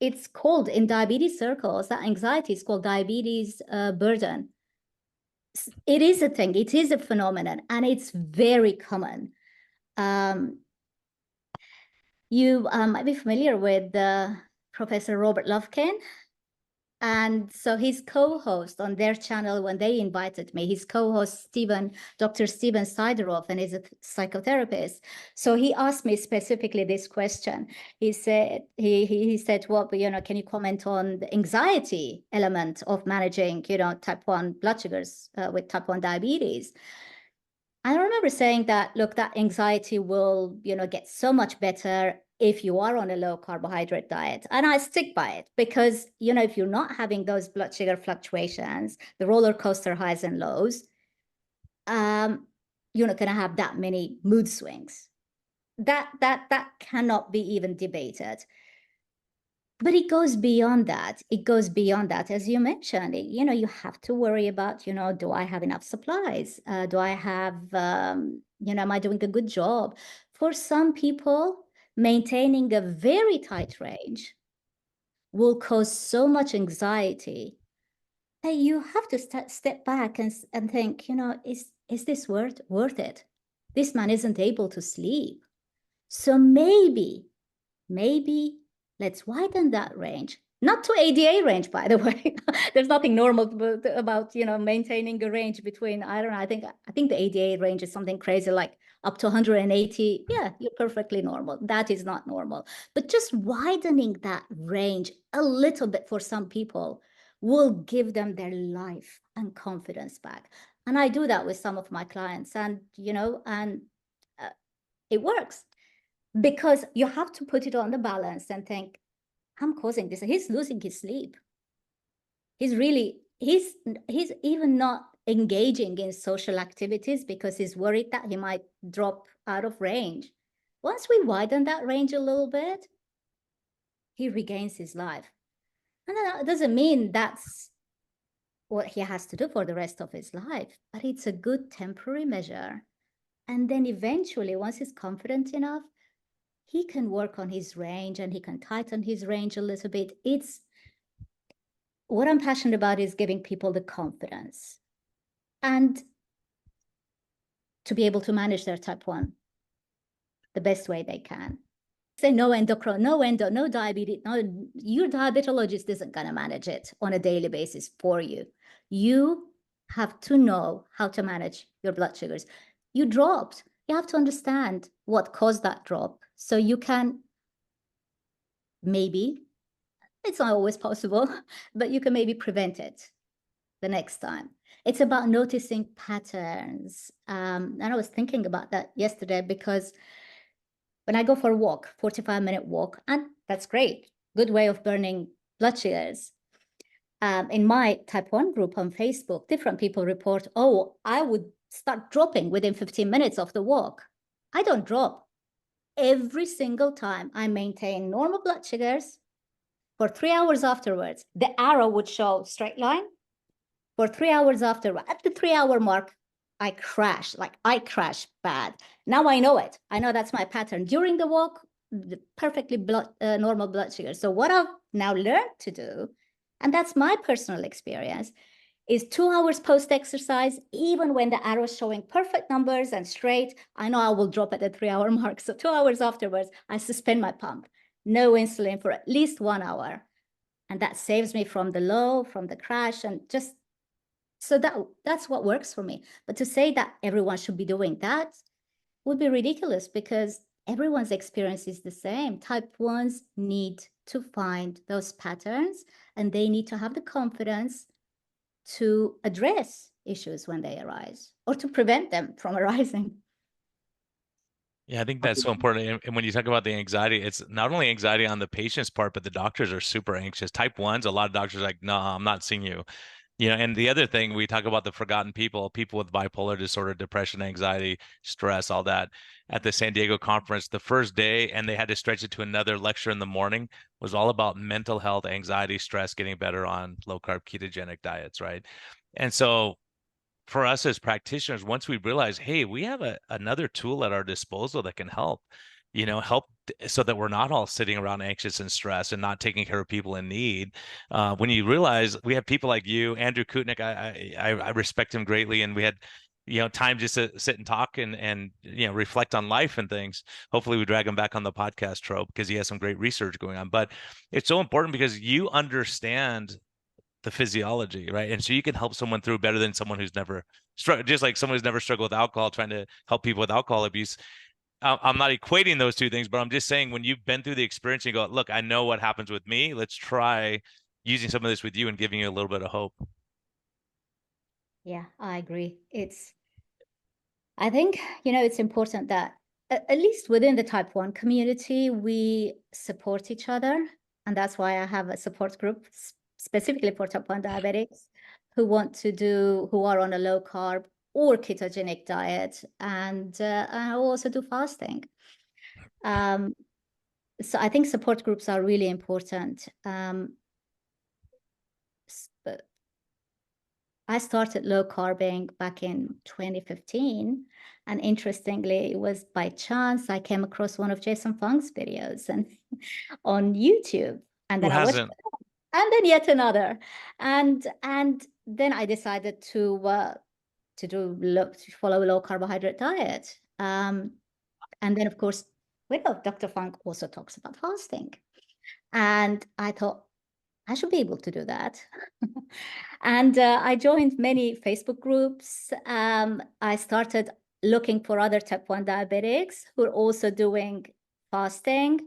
it's called in diabetes circles, that anxiety is called diabetes burden. It is a thing, it is a phenomenon, and it's very common. Um, you might be familiar with Professor Robert Lovekin. And so his co-host on their channel, when they invited me, his co-host Dr. Steven Sideroff, and is a psychotherapist. So he asked me specifically this question. He said, he said, well, can you comment on the anxiety element of managing, type 1 blood sugars with type 1 diabetes? I remember saying that, look, that anxiety will, get so much better if you are on a low carbohydrate diet. And I stick by it because, if you're not having those blood sugar fluctuations, the roller coaster highs and lows, you're not going to have that many mood swings. That cannot be even debated. But it goes beyond that. It goes beyond that. As you mentioned, you have to worry about, do I have enough supplies? Do I have, am I doing a good job? For some people, maintaining a very tight range will cause so much anxiety that you have to step back and think, is this worth it? This man isn't able to sleep. So maybe let's widen that range. Not to ADA range, by the way. There's nothing normal about, maintaining a range between, I don't know, I think the ADA range is something crazy like up to 180. Yeah, you're perfectly normal. That is not normal. But just widening that range a little bit for some people will give them their life and confidence back. And I do that with some of my clients, and, it works. Because you have to put it on the balance and think, I'm causing this. He's losing his sleep. He's even not engaging in social activities because he's worried that he might drop out of range. Once we widen that range a little bit, he regains his life. And that doesn't mean that's what he has to do for the rest of his life, but it's a good temporary measure. And then eventually, once he's confident enough, he can work on his range and he can tighten his range a little bit. It's what I'm passionate about is giving people the confidence and to be able to manage their type 1 the best way they can. Say no endocrine, no endo, no diabetes, no, your diabetologist isn't going to manage it on a daily basis for you. You have to know how to manage your blood sugars. You dropped. You have to understand what caused that drop so you can maybe, it's not always possible, but you can maybe prevent it the next time. It's about noticing patterns. And I was thinking about that yesterday because when I go for a walk, 45-minute walk, and that's great, good way of burning blood sugars. In my type 1 group on Facebook, different people report, oh, I would start dropping within 15 minutes of the walk. I don't drop. Every single time I maintain normal blood sugars for 3 hours afterwards, the arrow would show straight line. For 3 hours afterwards, at the 3-hour mark, I crash bad. Now I know it. I know that's my pattern. During the walk, perfectly normal blood sugar. So what I've now learned to do, and that's my personal experience, is 2 hours post-exercise, even when the arrow is showing perfect numbers and straight, I know I will drop at the 3-hour mark. So 2 hours afterwards, I suspend my pump. No insulin for at least 1 hour. And that saves me from the low, from the crash, and just, so that's what works for me. But to say that everyone should be doing that would be ridiculous because everyone's experience is the same. Type 1s need to find those patterns and they need to have the confidence to address issues when they arise or to prevent them from arising. Yeah, I think that's so important. And when you talk about the anxiety, it's not only anxiety on the patient's part, but the doctors are super anxious. Type 1s, a lot of doctors are like, no, I'm not seeing you. And the other thing, we talk about the forgotten people with bipolar disorder, depression, anxiety, stress, all that. At the San Diego conference, the first day, and they had to stretch it to another lecture in the morning, was all about mental health, anxiety, stress, getting better on low carb ketogenic diets, right? And so for us as practitioners, once we realize, hey, we have another tool at our disposal that can help. help so that we're not all sitting around anxious and stressed and not taking care of people in need. When you realize we have people like you, Andrew Kutnick, I respect him greatly, and we had time just to sit and talk and reflect on life and things. Hopefully we drag him back on the podcast trope because he has some great research going on. But it's so important because you understand the physiology, right? And so you can help someone through better than someone who's never struggled, just like someone who's never struggled with alcohol, trying to help people with alcohol abuse. I'm not equating those two things, but I'm just saying when you've been through the experience, you go, look, I know what happens with me. Let's try using some of this with you and giving you a little bit of hope. Yeah, I agree. I think, it's important that at least within the type 1 community, we support each other. And that's why I have a support group specifically for type 1 diabetics who are on a low carb or ketogenic diet. And I also do fasting. Um, so I think support groups are really important. But I started low carbing back in 2015. And interestingly, it was by chance I came across one of Jason Fung's videos and on YouTube. And Who then I watched hasn't? and then yet another. And then I decided to follow a low carbohydrate diet. And then of course, Dr. Funk also talks about fasting. And I thought, I should be able to do that. And I joined many Facebook groups. I started looking for other type 1 diabetics who are also doing fasting.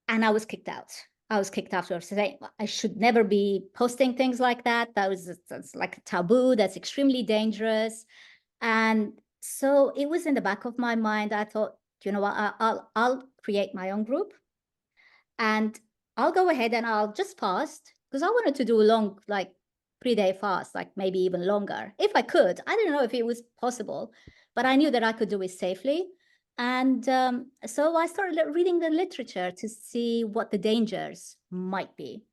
And I was kicked out. I was kicked out for saying I should never be posting things like that. That's like a taboo. That's extremely dangerous. And so it was in the back of my mind. I thought, you know what, I'll create my own group. And I'll go ahead and I'll just fast because I wanted to do a long, like 3-day fast, like maybe even longer if I could. I didn't know if it was possible, but I knew that I could do it safely. And so I started reading the literature to see what the dangers might be.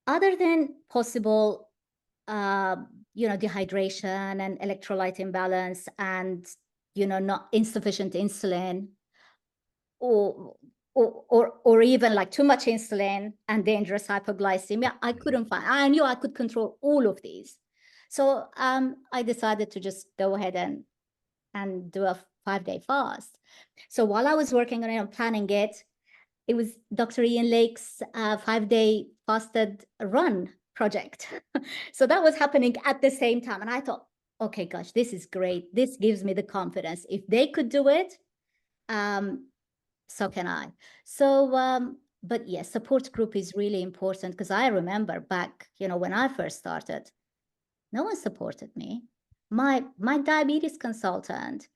Other than possible, dehydration and electrolyte imbalance and, not insufficient insulin or or even like too much insulin and dangerous hypoglycemia, I knew I could control all of these. So I decided to just go ahead and do a 5-day fast. So while I was working on it and planning it, it was Dr. Ian Lake's 5-day fasted run project. So that was happening at the same time. And I thought, okay, gosh, this is great. This gives me the confidence. If they could do it, so can I. So, but yes, support group is really important because I remember back, when I first started, no one supported me. My diabetes consultant,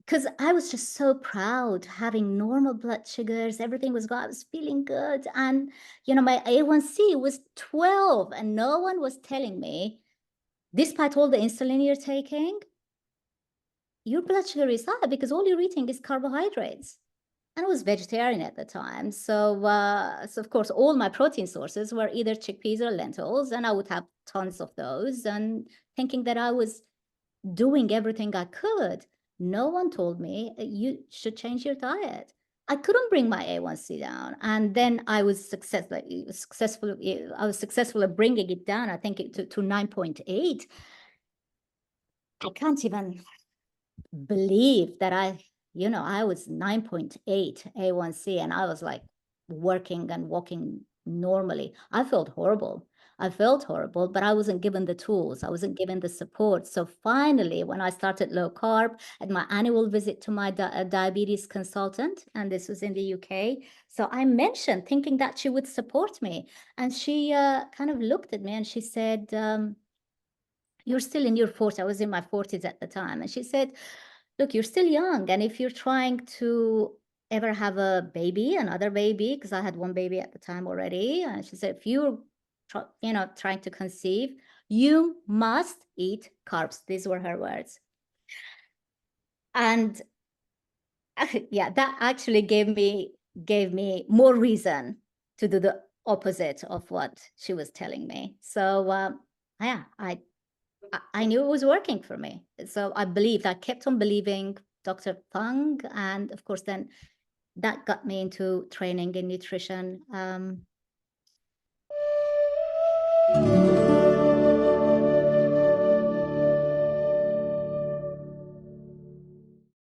because I was just so proud having normal blood sugars, everything was good, I was feeling good. And, my A1C was 12 and no one was telling me, despite all the insulin you're taking, your blood sugar is high because all you're eating is carbohydrates. And I was vegetarian at the time. So of course, all my protein sources were either chickpeas or lentils, and I would have tons of those and thinking that I was doing everything I could. No one told me you should change your diet. I couldn't bring my A1C down. And then I was successful at bringing it down, I think to 9.8. I can't even believe that I was 9.8 A1C and I was like working and walking normally. I felt horrible. But I wasn't given the tools. I wasn't given the support. So finally, when I started low carb at my annual visit to my diabetes consultant, and this was in the UK, so I mentioned thinking that she would support me. And she kind of looked at me and she said, you're still in your 40s. I was in my 40s at the time. And she said, look, you're still young. And if you're trying to ever have a baby, another baby, because I had one baby at the time already. And she said, if you're, trying to conceive, you must eat carbs. These were her words. And yeah, that actually gave me more reason to do the opposite of what she was telling me. So yeah, I knew it was working for me. So I kept on believing Dr. Fung, and of course, then that got me into training in nutrition.